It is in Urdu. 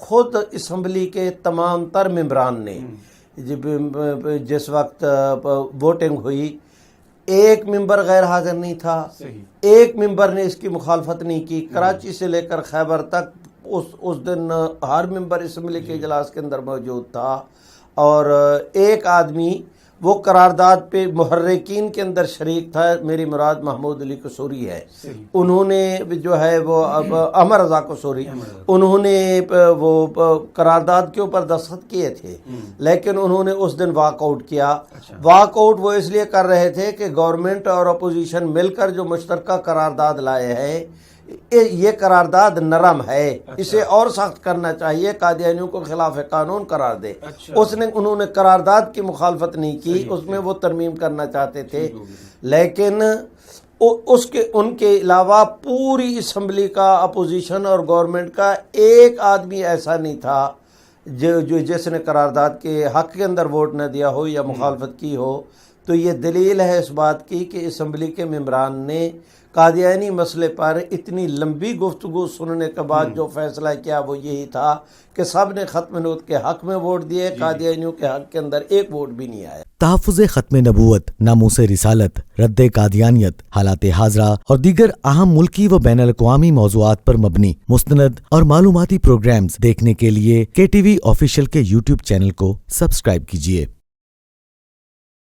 خود اسمبلی کے تمام تر ممبران نے جس وقت ووٹنگ ہوئی ایک ممبر غیر حاضر نہیں تھا، ایک ممبر نے اس کی مخالفت نہیں کی. کراچی سے لے کر خیبر تک اس دن ہر ممبر اسمبلی کے اجلاس کے اندر موجود تھا، اور ایک آدمی وہ قرارداد پہ محرکین کے اندر شریک تھا. میری مراد محمود علی قصوری ہے. انہوں نے جو ہے وہ عمر رضا قصوری، انہوں نے وہ قرارداد کے اوپر دستخط کیے تھے، لیکن انہوں نے اس دن واک آؤٹ کیا. واک آؤٹ وہ اس لیے کر رہے تھے کہ گورنمنٹ اور اپوزیشن مل کر جو مشترکہ قرارداد لائے ہیں یہ قرارداد نرم ہے، اسے اور سخت کرنا چاہیے، قادیانیوں کو خلاف قانون قرار دے. انہوں نے قرارداد کی مخالفت نہیں کی، اس میں وہ ترمیم کرنا چاہتے تھے، لیکن ان کے علاوہ پوری اسمبلی کا اپوزیشن اور گورنمنٹ کا ایک آدمی ایسا نہیں تھا جو جس نے قرارداد کے حق کے اندر ووٹ نہ دیا ہو یا مخالفت کی ہو. تو یہ دلیل ہے اس بات کی کہ اسمبلی کے ممبران نے قادیانی مسئلے پر اتنی لمبی گفتگو سننے کے بعد جو فیصلہ کیا وہ یہی تھا کہ سب نے ختم نبوت کے حق میں ووٹ دیے، قادیانیوں کے حق کے اندر ایک ووٹ بھی نہیں آیا. تحفظ ختم نبوت، ناموس رسالت، رد قادیانیت، حالات حاضرہ اور دیگر اہم ملکی و بین الاقوامی موضوعات پر مبنی مستند اور معلوماتی پروگرامز دیکھنے کے لیے KTV آفیشیل کے YouTube چینل کو سبسکرائب کیجیے.